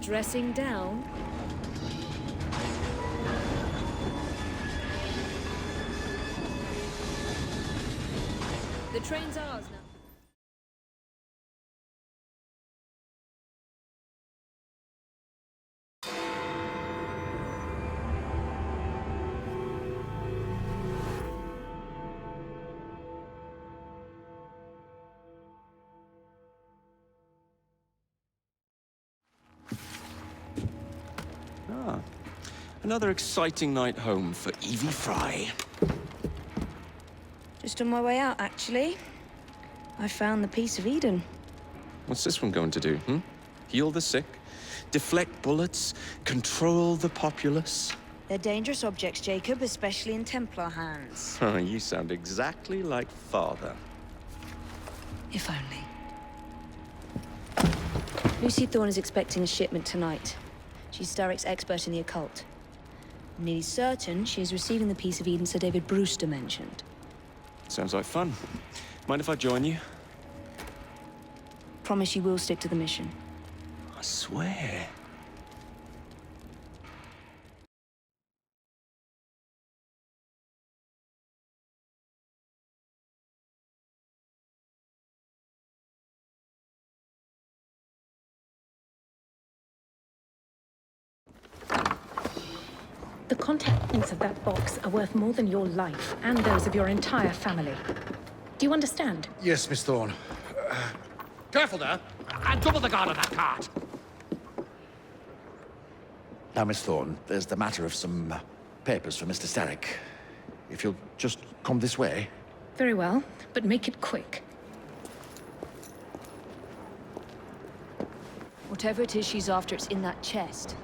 Dressing down? The train's ours now. Ah, another exciting night home for Evie Fry. Just on my way out, actually. I found the Piece of Eden. What's this one going to do, Heal the sick, deflect bullets, control the populace? They're dangerous objects, Jacob, especially in Templar hands. Oh, you sound exactly like Father. If only. Lucy Thorne is expecting a shipment tonight. She's Starrick's expert in the occult. I'm nearly certain she is receiving the Piece of Eden Sir David Brewster mentioned. Sounds like fun. Mind if I join you? Promise you will stick to the mission. I swear. The contents of that box are worth more than your life and those of your entire family. Do you understand? Yes, Miss Thorne. Careful there! And double the guard on that cart! Now, Miss Thorne, there's the matter of some papers for Mr. Starrick. If you'll just come this way. Very well, but make it quick. Whatever it is she's after, it's in that chest.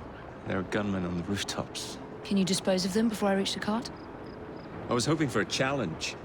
There are gunmen on the rooftops. Can you dispose of them before I reach the cart? I was hoping for a challenge.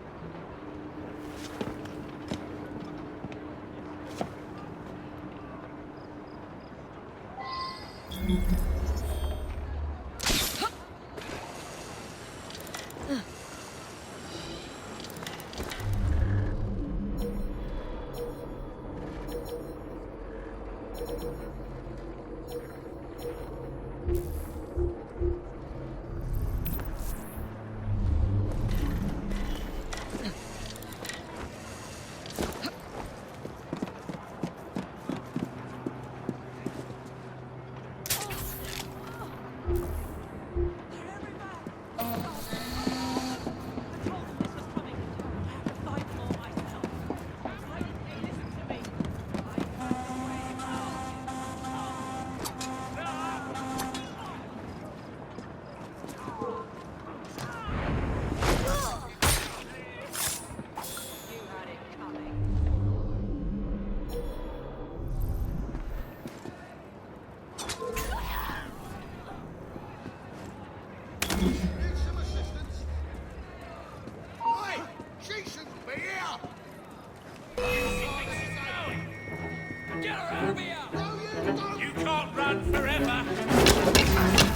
You can't run forever!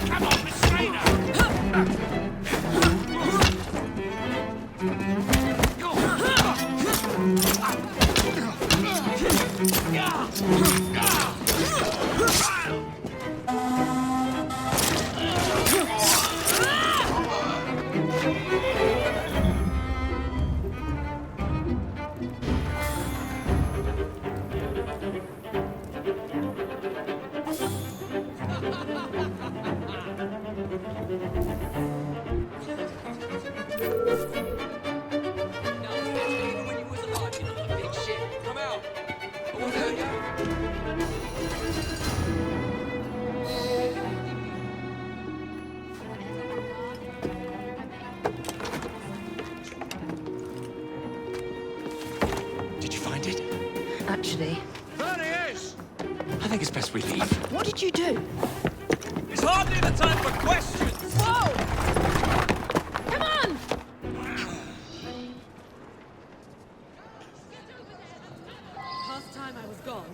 Come on, restrain Did you find it? Actually. There he is! I think it's best we leave. What did you do? It's hardly the time for questions! Whoa! Come on! Past time I was gone.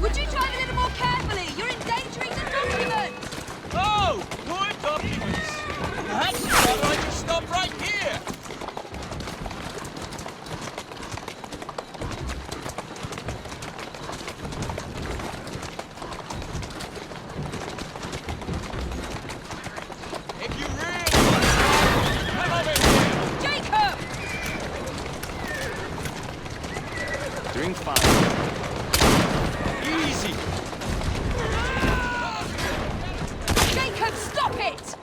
Would you drive a little more carefully? You're endangering the documents! Oh! More documents! Perhaps you'd rather I just stop right here! Doing fine. Easy. Jacob, stop it!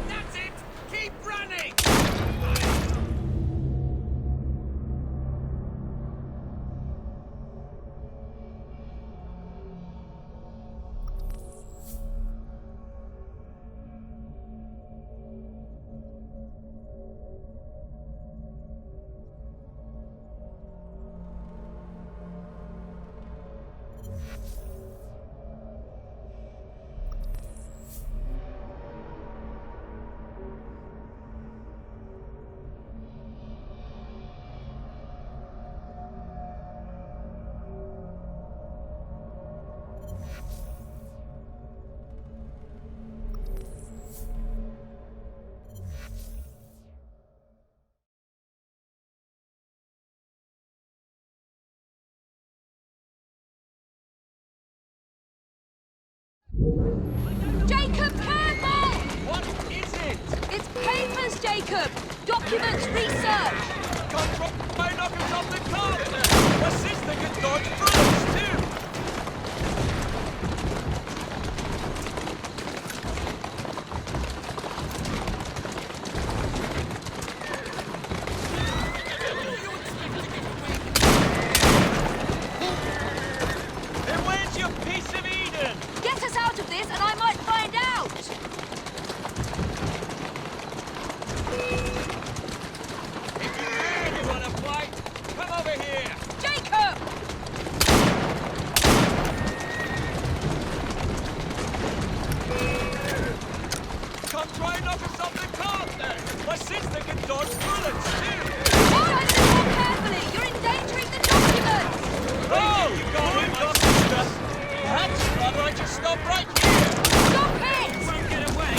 That's it! Keep running! Jacob, careful! What is it? It's papers, Jacob! Documents, research! Come by knockers off the cart! My sister can dodge bullets too! Then where's your piece of Eden? Get us out of this and I might find out! If you really want to fight, come over here! Jacob! Come try and knock us off the cart then! My sister can dodge bullets too! All right, then more carefully! You're endangering the documents! Oh, you got it, my sister! Perhaps you'd rather I just stop right here! Stop it! Won't get away!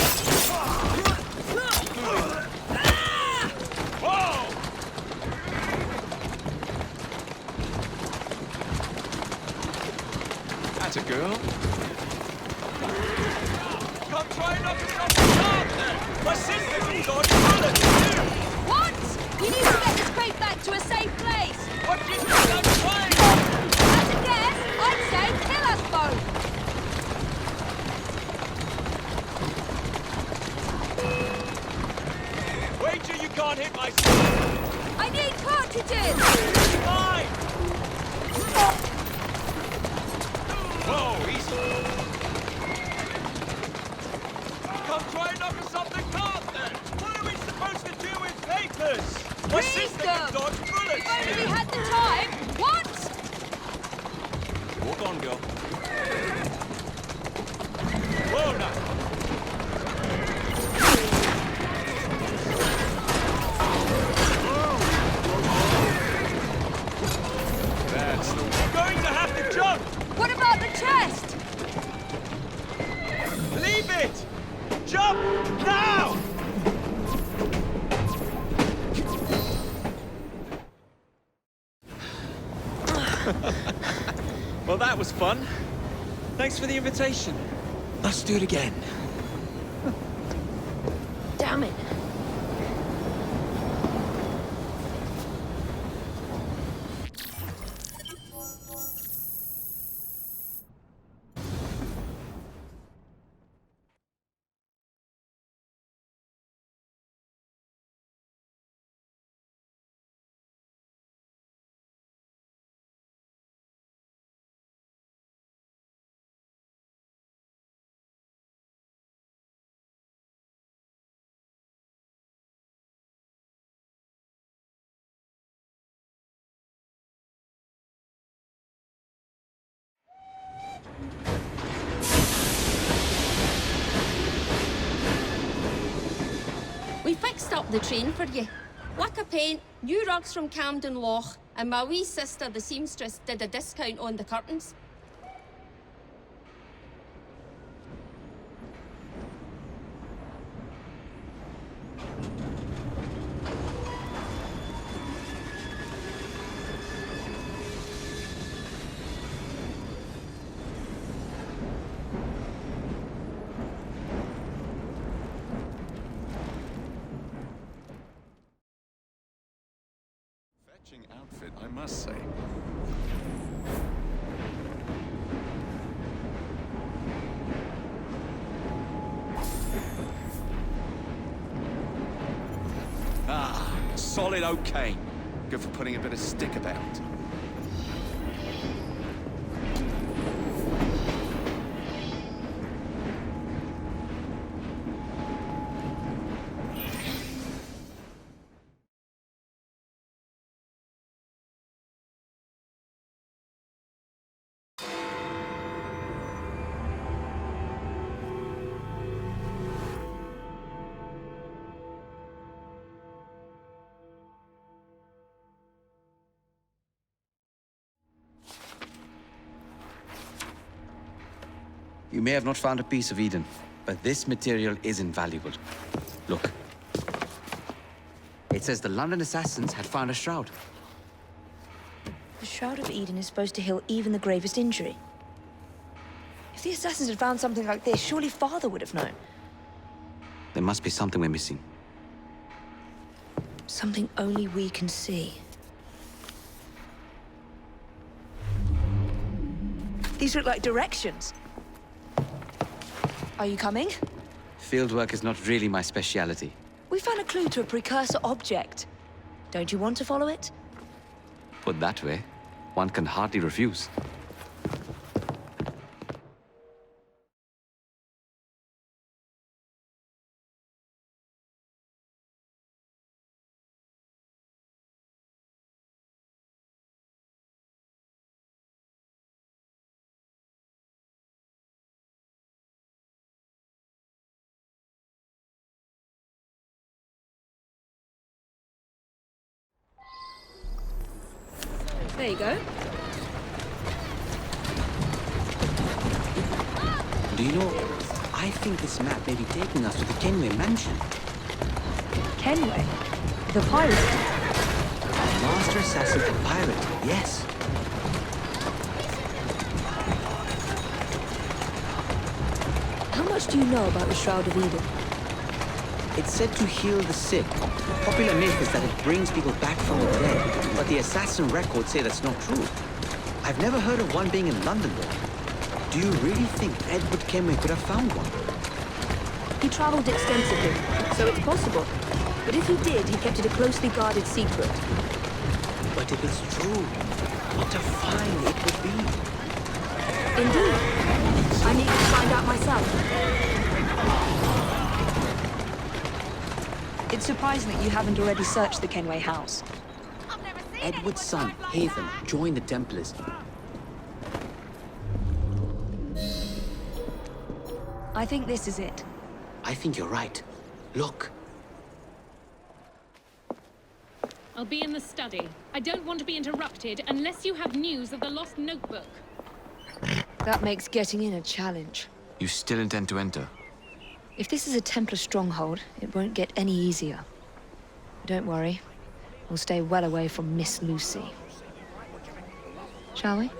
Whoa! That's a girl. Come try and knock us off the cart then! My sister can dodge bullets too! What? We need to get this crate back to a safe place! What do you think I'm trying? As a guess, I'd say kill us both! Wait till you can't hit my sister! I need cartridges! Fine! Whoa, easy! Come try and knock us off the cart then! What are we supposed to do with papers? My Read sister them! can dodge bullets! If only we had the time! What? Walk on, girl. Whoa now! That's the You're going to have to jump! What about the chest? Leave it! Jump! Now! Well, that was fun. Thanks for the invitation. Let's do it again. Damn it. We fixed up the train for you. Wick of paint, new rugs from Camden Loch, and my wee sister, the seamstress, did a discount on the curtains. Fetching outfit, I must say. Ah, solid oak cane. Good for putting a bit of stick about. You may have not found a piece of Eden, but this material is invaluable. Look. It says the London assassins had found a shroud. The Shroud of Eden is supposed to heal even the gravest injury. If the assassins had found something like this, surely Father would have known. There must be something we're missing. Something only we can see. These look like directions. Are you coming? Fieldwork is not really my speciality. We found a clue to a precursor object. Don't you want to follow it? Put that way, one can hardly refuse. There you go. Do you know, I think this map may be taking us to the Kenway mansion. Kenway? The pirate? Master assassin and pirate, yes. How much do you know about the Shroud of Eden? It's said to heal the sick. Popular myth is that it brings people back from the dead, but the assassin records say that's not true. I've never heard of one being in London, though. Do you really think Edward Kenway could have found one? He traveled extensively, so it's possible. But if he did, he kept it a closely guarded secret. But if it's true, what a find it would be. Indeed. I need to find out myself. It's surprising that you haven't already searched the Kenway house. Edward's son, Haven, joined the Templars. I think this is it. I think you're right. Look. I'll be in the study. I don't want to be interrupted unless you have news of the lost notebook. That makes getting in a challenge. You still intend to enter? If this is a Templar stronghold, it won't get any easier. Don't worry. We'll stay well away from Miss Lucy. Shall we?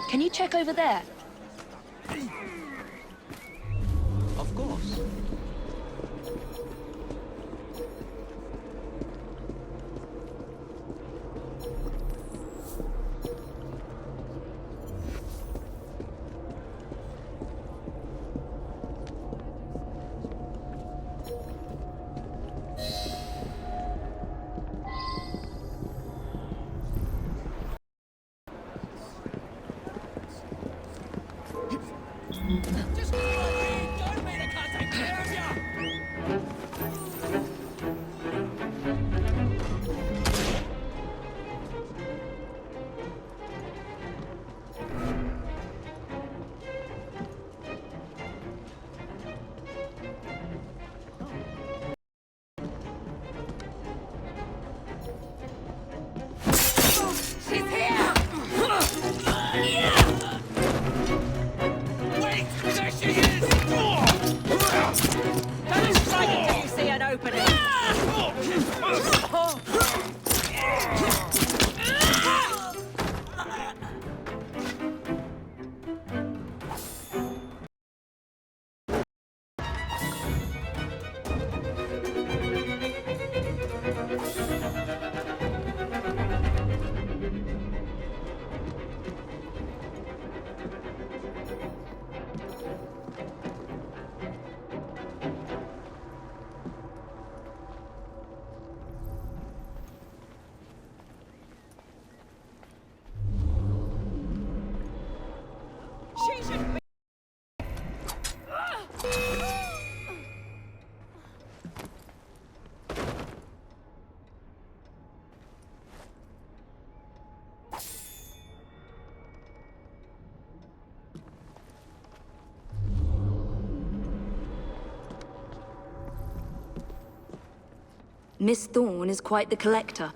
Can you check over there? Of course. Just don't mean I can't take care of you! She's here! Wait! There she is! Miss Thorne is quite the collector.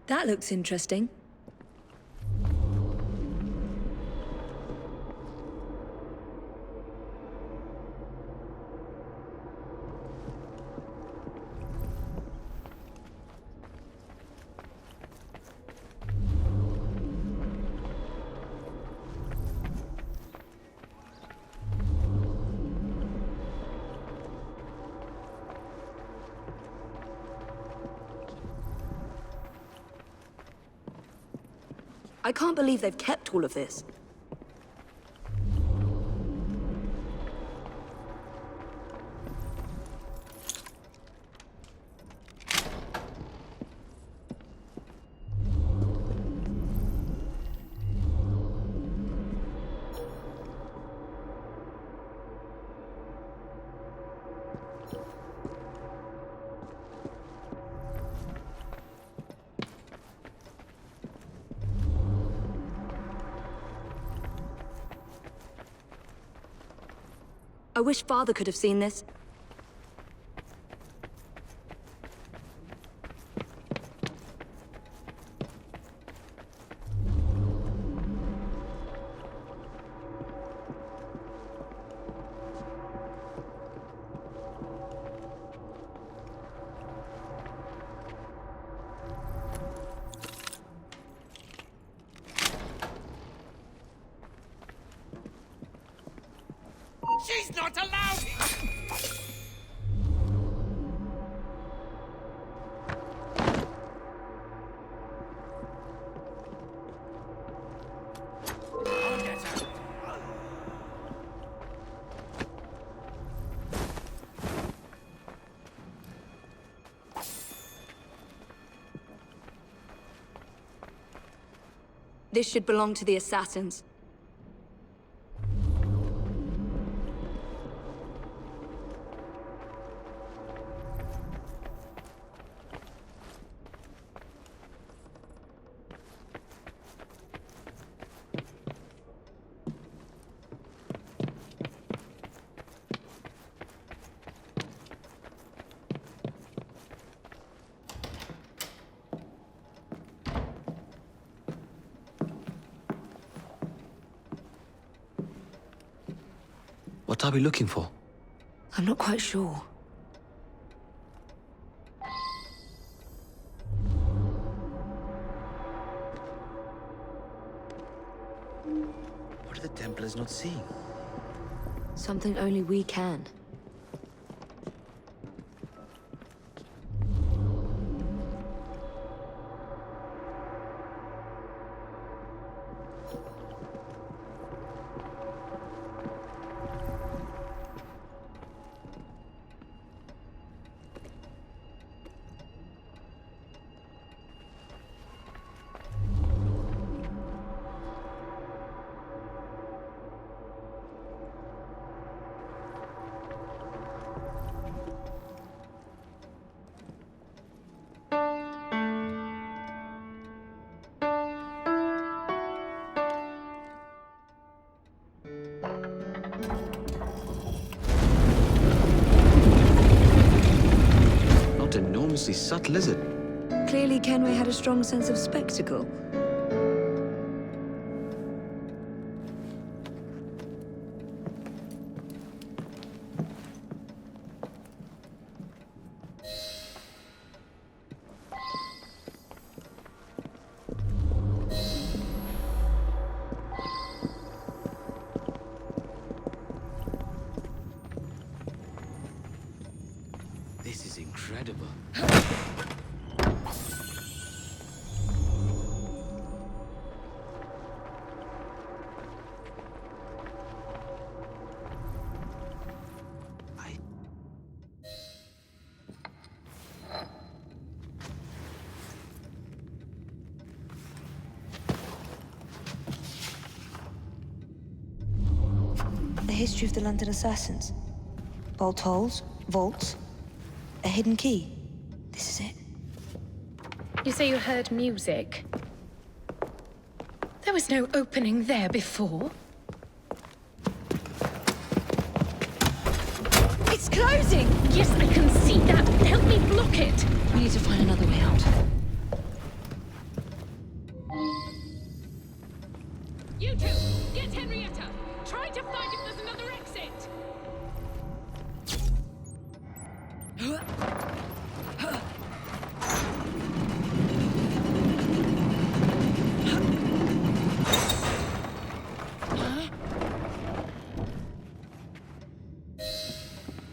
That looks interesting. I can't believe they've kept all of this. I wish Father could have seen this. She's not allowed! I'll get her. This should belong to the assassins. What are we looking for? I'm not quite sure. What are the Templars not seeing? Something only we can. Not enormously subtle, is it? Clearly Kenway had a strong sense of spectacle. This is incredible. history of the London assassins. Bolt holes, vaults, a hidden key. This is it. You say you heard music? There was no opening there before. It's closing! Yes, I can see that. Help me block it. We need to find another way out. You two, get Henrietta. Try to find if there's another exit.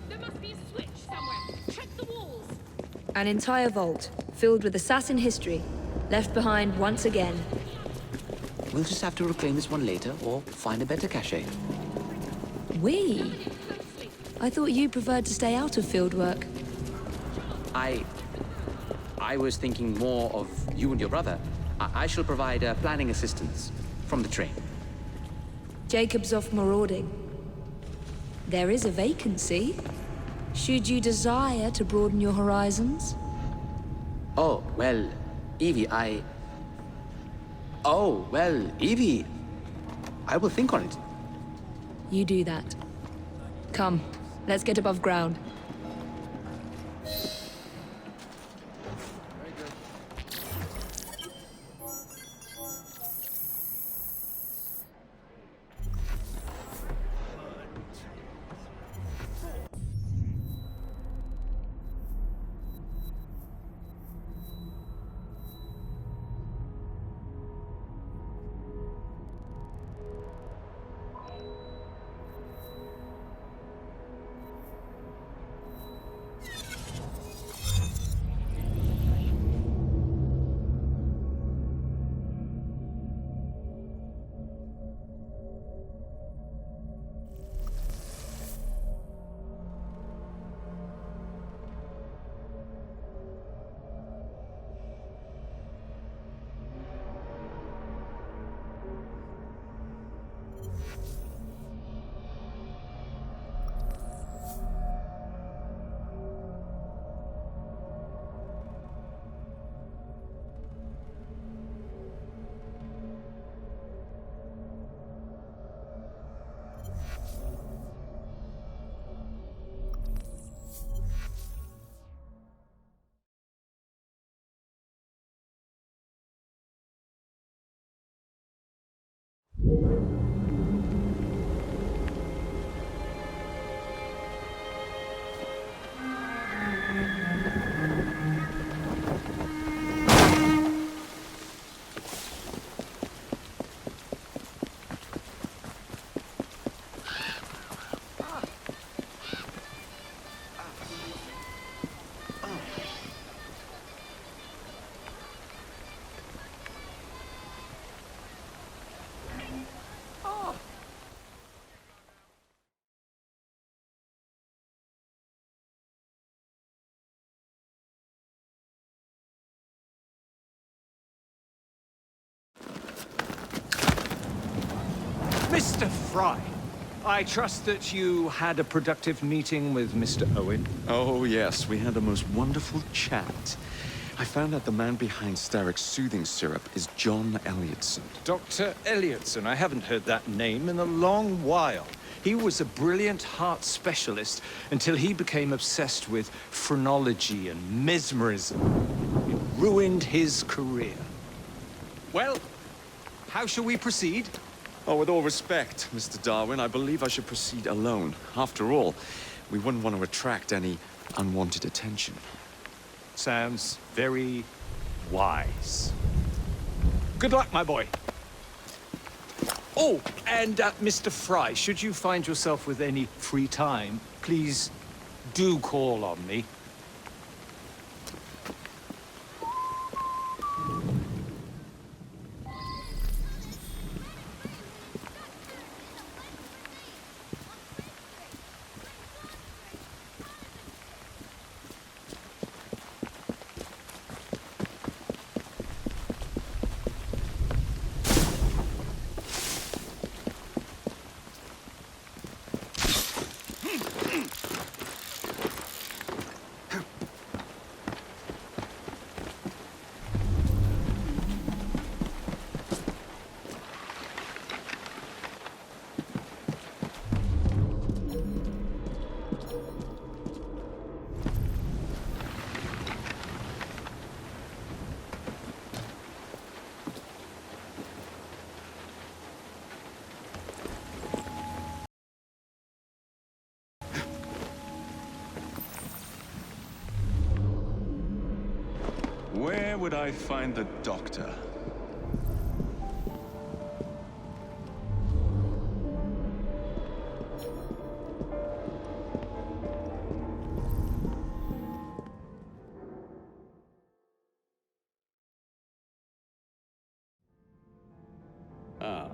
There must be a switch somewhere. Check the walls. An entire vault, filled with assassin history, left behind once again. We'll just have to reclaim this one later, or find a better cache. We? I thought you preferred to stay out of field work. I was thinking more of you and your brother. I shall provide planning assistance from the train. Jacob's off marauding. There is a vacancy. Should you desire to broaden your horizons? Oh, well, Evie, Oh, well, Evie, I will think on it. You do that. Come, let's get above ground. Mr. Fry, I trust that you had a productive meeting with Mr. Owen. Oh, yes, we had a most wonderful chat. I found out the man behind Starrick's soothing syrup is John Elliotson. Dr. Elliotson, I haven't heard that name in a long while. He was a brilliant heart specialist until he became obsessed with phrenology and mesmerism. It ruined his career. Well, how shall we proceed? Oh, with all respect, Mr. Darwin, I believe I should proceed alone. After all, we wouldn't want to attract any unwanted attention. Sounds very wise. Good luck, my boy. Oh, and Mr. Fry, should you find yourself with any free time, please do call on me. Where would I find the doctor? Ah.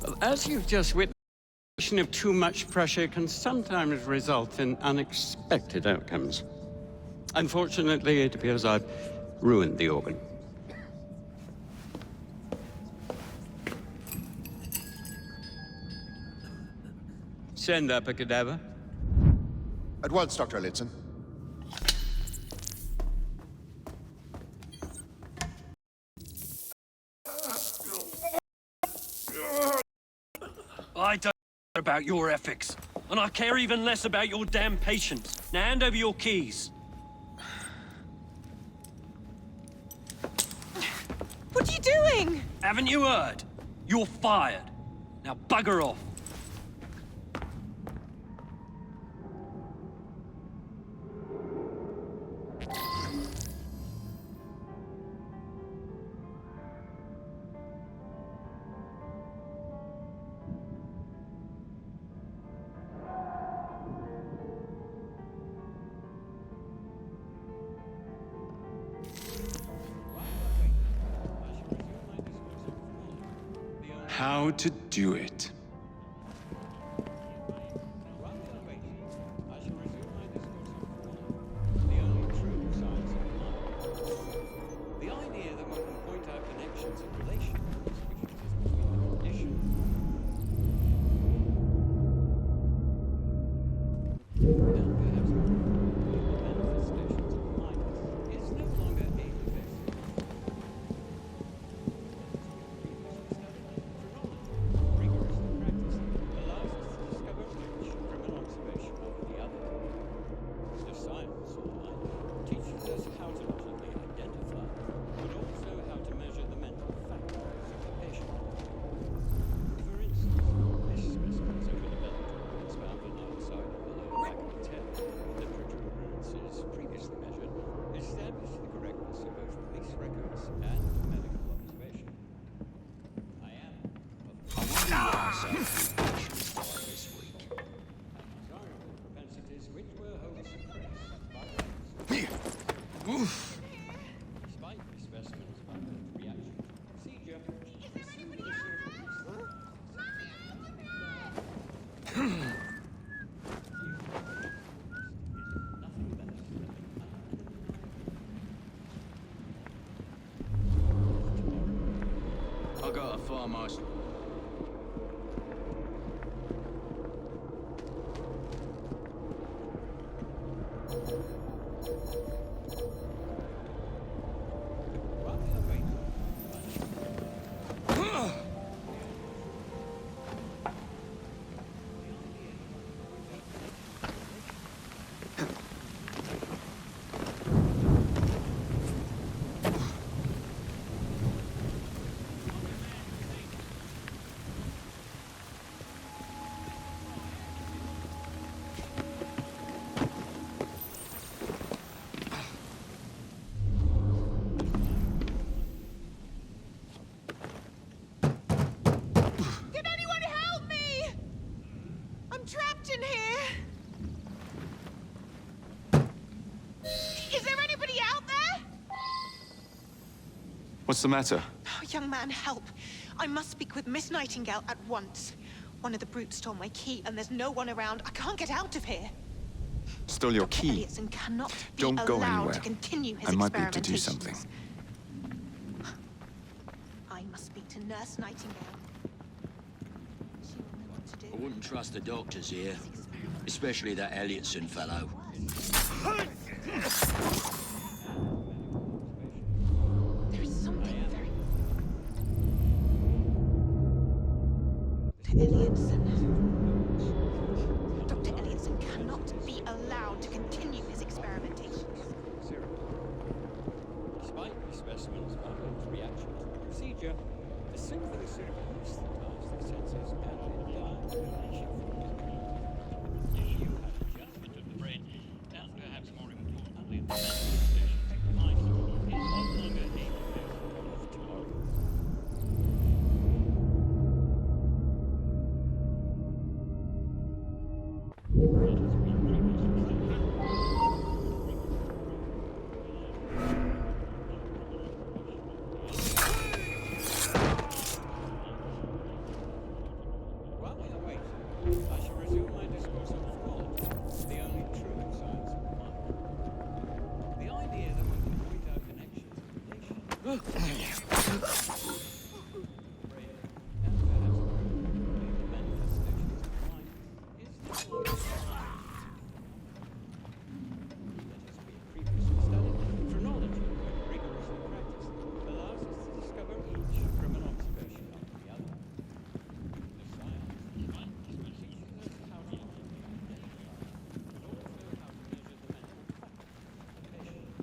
Well, as you've just witnessed, of too much pressure can sometimes result in unexpected outcomes. Unfortunately, it appears I've ruined the organ. Send up a cadaver. At once, Dr. Elliotson. I don't care about your ethics, and I care even less about your damn patients. Now hand over your keys. What are you doing? Haven't you heard? You're fired. Now bugger off. How to do it. The idea that one can point out connections and relations, which is between the condition. And perhaps the manifestations of mind is no longer a event. Rigorously practiced allows us to discover which from an observation of the other. The science of mind teaches us how to not only identify, but also how to measure the mental factors of the patient. For instance, this specimen's overdeveloped organs found on the outside of the lower back of the tail, literature appearances previously measured, established the correctness of both police records and medical observation. I am, of course, this week. Desirable propensities which were wholly suppressed by despite the specimen's violent reaction to the procedure, the similar I got a farmhouse. Can anyone help me? I'm trapped in here. Is there anybody out there? What's the matter? Oh, young man, help. I must speak with Miss Nightingale at once. One of the brutes stole my key, and there's no one around. I can't get out of here. Stole your Dr. key. Elliotson cannot be Don't go allowed anywhere. to continue his I might be able to do experimentations. something. I must speak to Nurse Nightingale. She will know what to do. I wouldn't trust the doctors here, especially that Elliotson fellow. There is something very... Dr. Elliotson. Dr. Elliotson cannot be allowed to continue his experimentation. suitable anesthetize the senses and then die without suffering. You have adjustment of the brain, and perhaps more importantly, the manifestations of the mind is no longer a possession of tomorrow. While we await, I shall resume my discourse on phrenology, the only true science of the mind. The idea that we can point out connections and relations brain, and perhaps more importantly, the manifestations of the mind, is no longer as we previously studied, phrenology, when rigorously practiced, allows us to discover each from an observation of the other. The science teaches us how to identify, but also how to measure the mental faculties of the patient.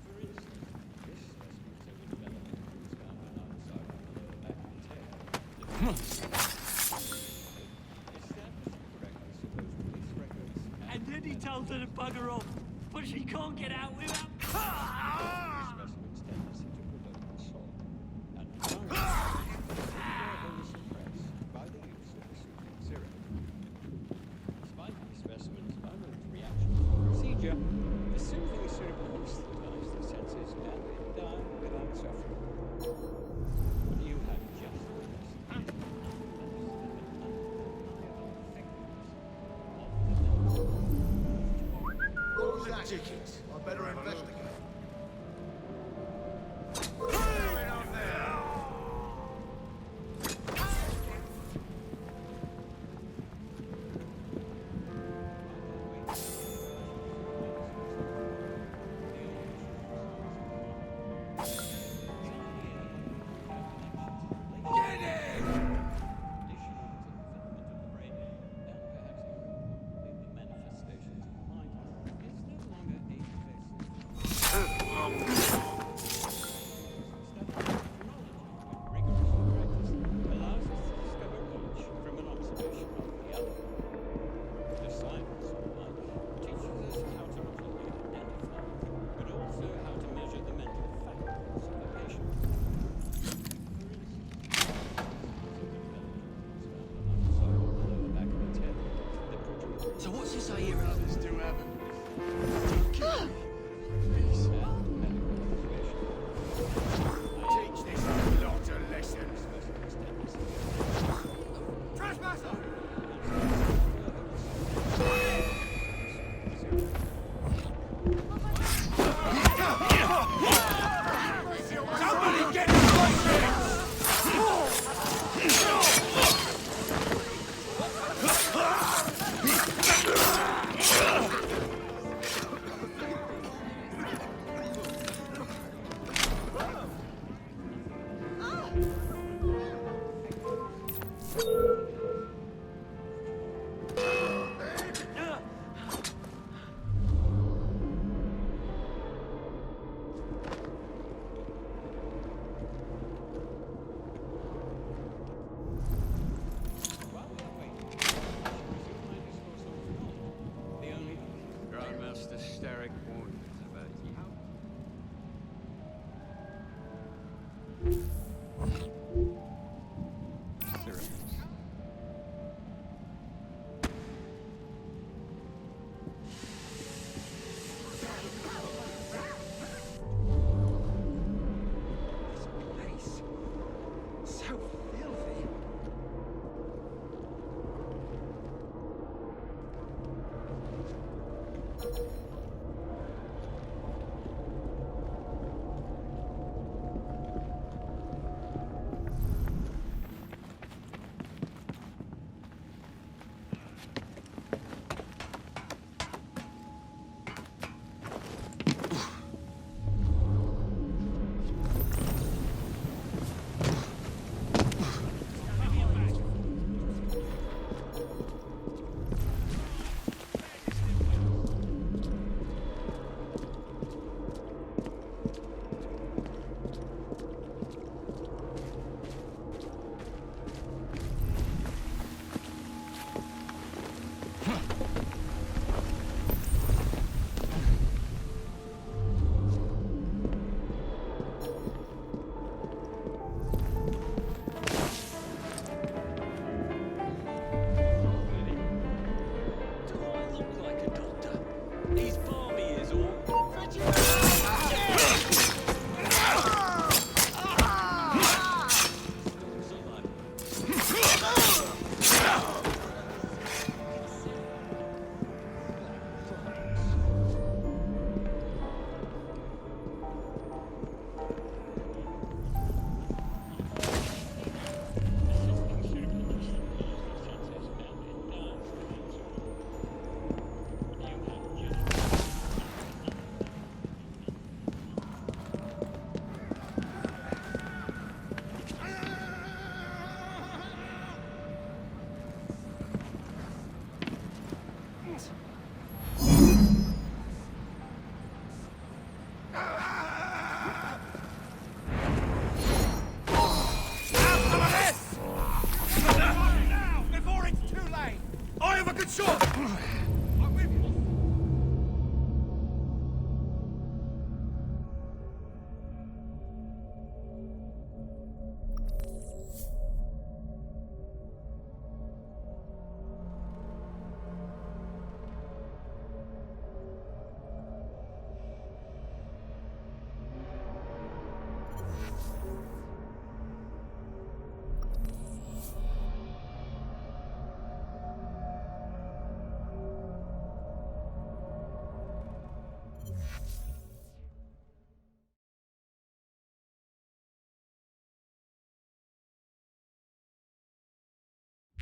For instance, this specimen that we developed was found on either side of the back of its head. Established the correctness of those police records And then he tells her to bugger off, but she can't get out without... specimen's tendency to provoke assault, and was suppressed by the use of the soothing syrup. Despite the specimen's violent reaction to the procedure, the soothing syrup anesthetized the senses and it died without suffering. You have just witnessed the undeniable effectiveness of the What was that? Tickets. I better investigate.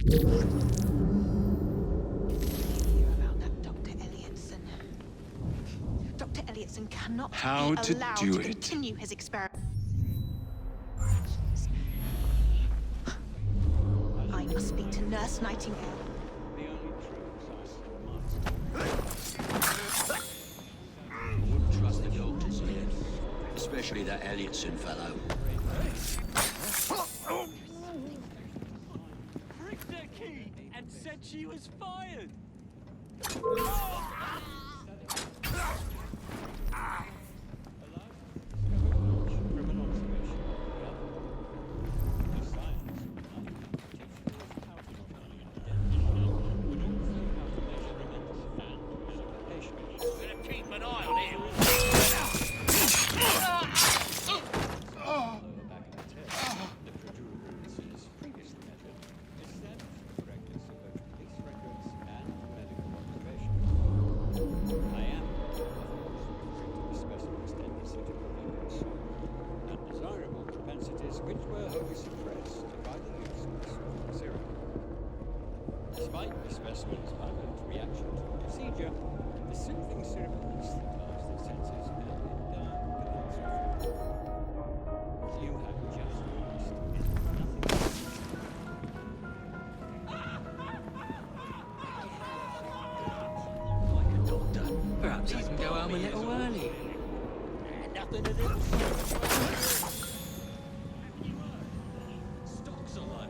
About that Dr. Elliotson. Dr. Elliotson cannot How be to allowed do to it. continue his experiment. I must speak to Nurse Nightingale. I wouldn't trust the doctors here, especially that Elliotson fellow. Pricked her key and said she was fired. Keep an eye on him. Undesirable propensities which were wholly suppressed by the use of this serum. Despite the specimen's violent reaction to the procedure, the soothing serum anesthetized their senses and endowed with answer. You have just lost nothing. Like a doctor. Perhaps I can go home a little early. Nothing to do. Stocks are low.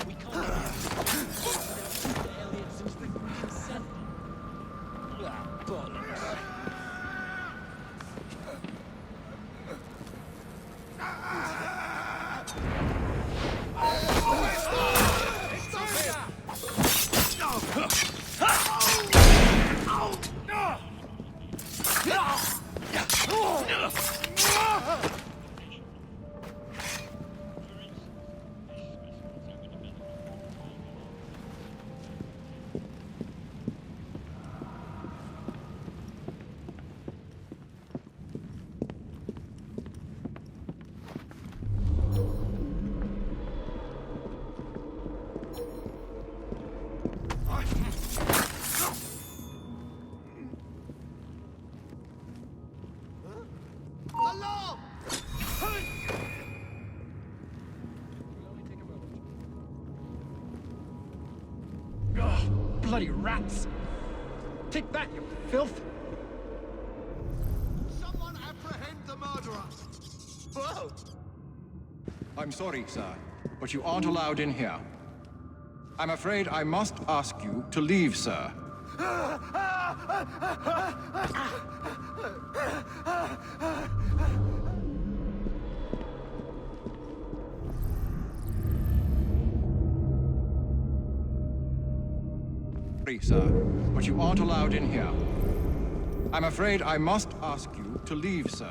We can't get the Elliotson's written consent. Ah, bollocks. Alarm! Ugh, bloody rats! Take that, you filth! Someone apprehend the murderer! Whoa! I'm sorry, sir, but you aren't allowed in here. I'm afraid I must ask you to leave, sir. Sorry, sir, but you aren't allowed in here. I'm afraid I must ask you to leave, sir.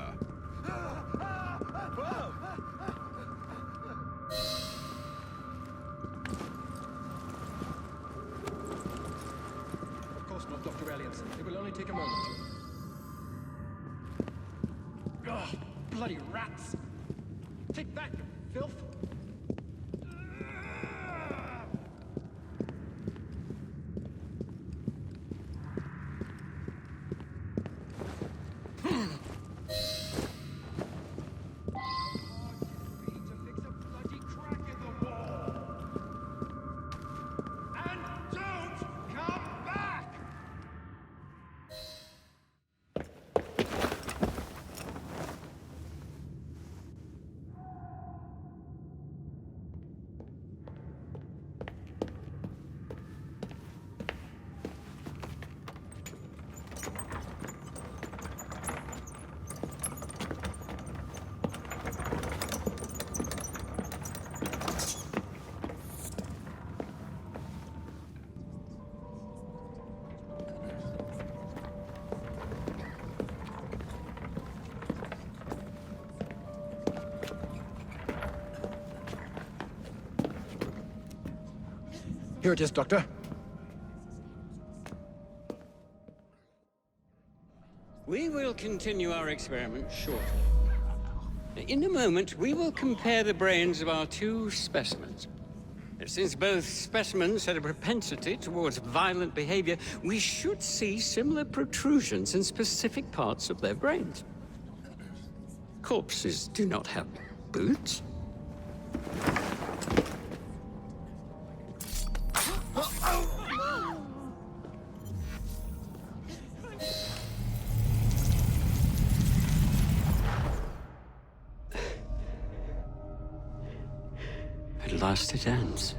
Of course not, Dr. Elliotson. It will only take a moment. Ugh, bloody rats! Take that, you filth! Here it is, Doctor. We will continue our experiment shortly. In a moment, we will compare the brains of our two specimens. Since both specimens had a propensity towards violent behavior, we should see similar protrusions in specific parts of their brains. Corpses do not have boots. At last it ends.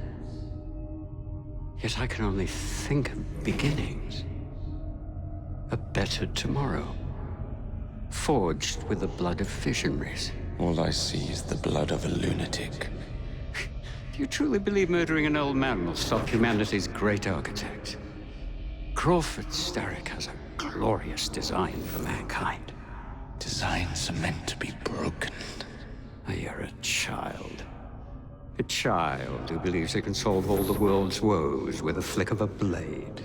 Yet I can only think of beginnings. A better tomorrow. Forged with the blood of visionaries. All I see is the blood of a lunatic. Do you truly believe murdering an old man will stop humanity's great architect? Crawford Starrick has a glorious design for mankind. Designs are meant to be broken. You're a child. A child who believes it can solve all the world's woes with a flick of a blade.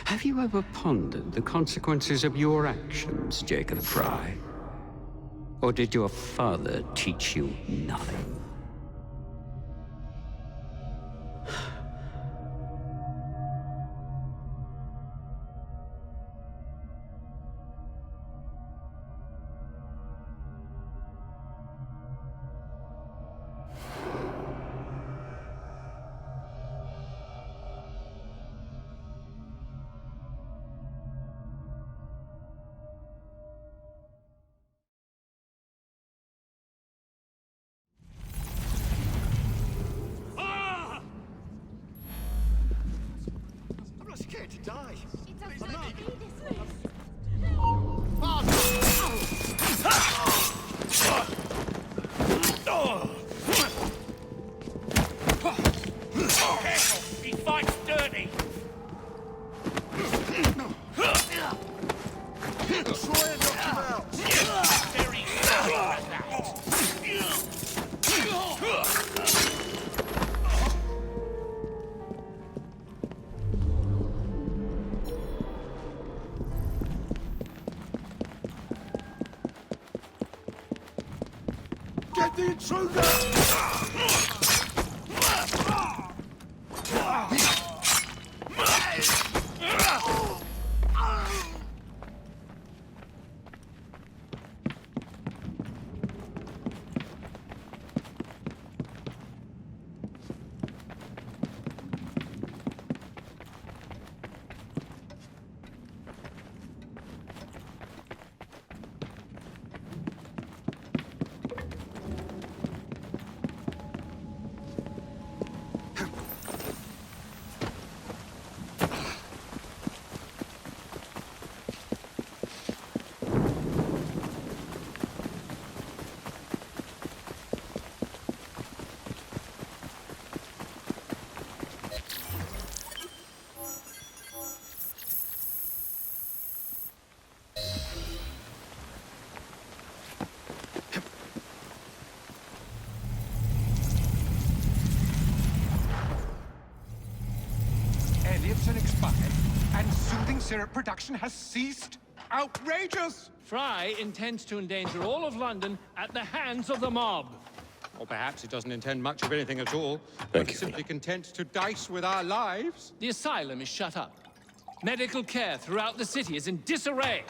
Have you ever pondered the consequences of your actions, Jacob Fry? Or did your father teach you nothing? Scared to die. I'm not. Careful, he fights dirty. Try and knock him out. Very sorry about that. Get the intruder! Elliotson expired, and soothing syrup production has ceased? Outrageous! Fry intends to endanger all of London at the hands of the mob. Or perhaps he doesn't intend much of anything at all. Thank He's you, simply content to dice with our lives. The asylum is shut up. Medical care throughout the city is in disarray.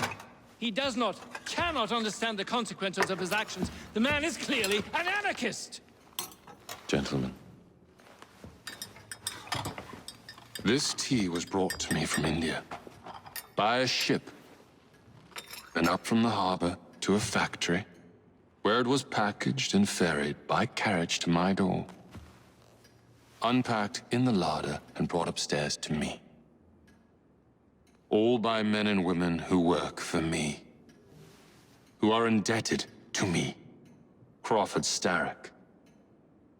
He cannot understand the consequences of his actions. The man is clearly an anarchist! Gentlemen. This tea was brought to me from India. By a ship. Then up from the harbor to a factory, where it was packaged and ferried by carriage to my door. Unpacked in the larder and brought upstairs to me. All by men and women who work for me. Who are indebted to me, Crawford Starrick.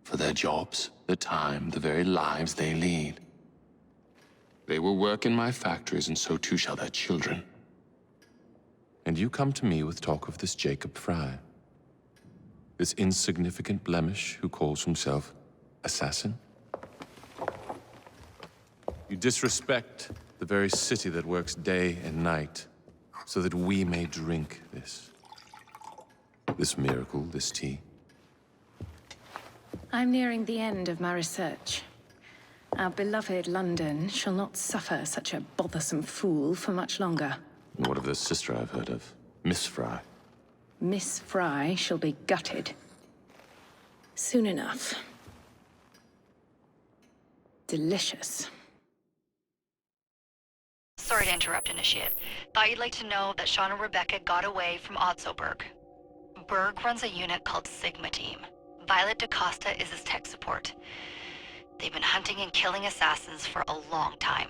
For their jobs, the time, the very lives they lead. They will work in my factories, and so too shall their children. And you come to me with talk of this Jacob Fry. This insignificant blemish who calls himself assassin? You disrespect the very city that works day and night so that we may drink this miracle, this tea. I'm nearing the end of my research. Our beloved London shall not suffer such a bothersome fool for much longer. What of the sister I've heard of? Miss Fry. Miss Fry shall be gutted. Soon enough. Delicious. Sorry to interrupt, Initiate. Thought you'd like to know that Sean and Rebecca got away from Otzoberg. Berg runs a unit called Sigma Team. Violet DaCosta is his tech support. They've been hunting and killing assassins for a long time.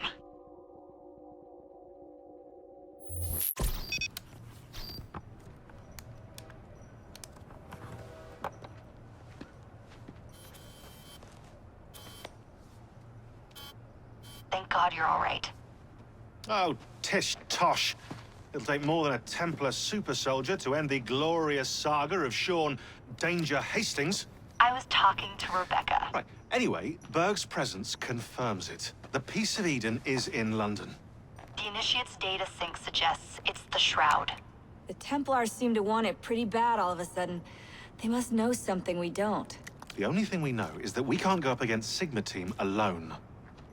Thank God you're all right. Oh, tish tosh. It'll take more than a Templar super soldier to end the glorious saga of Sean Danger Hastings. I was talking to Rebecca. Right. Anyway, Berg's presence confirms it. The Peace of Eden is in London. The Initiate's data sync suggests it's the Shroud. The Templars seem to want it pretty bad all of a sudden. They must know something we don't. The only thing we know is that we can't go up against Sigma Team alone.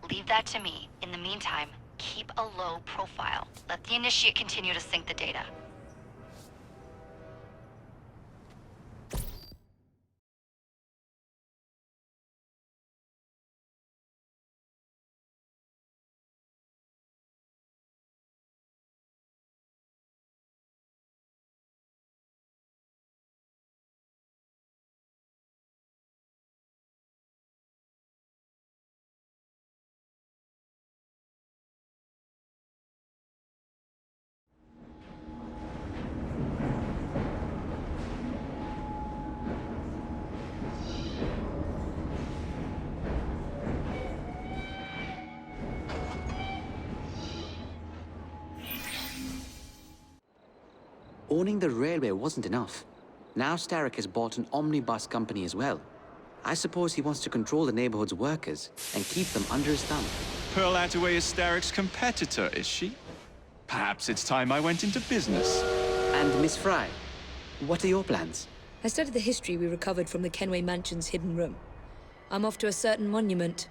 Leave that to me. In the meantime, keep a low profile. Let the Initiate continue to sync the data. Owning the railway wasn't enough. Now Starrick has bought an omnibus company as well. I suppose he wants to control the neighborhood's workers and keep them under his thumb. Pearl Attaway is Starrick's competitor, is she? Perhaps it's time I went into business. And Miss Fry, what are your plans? I studied the history we recovered from the Kenway Mansion's hidden room. I'm off to a certain monument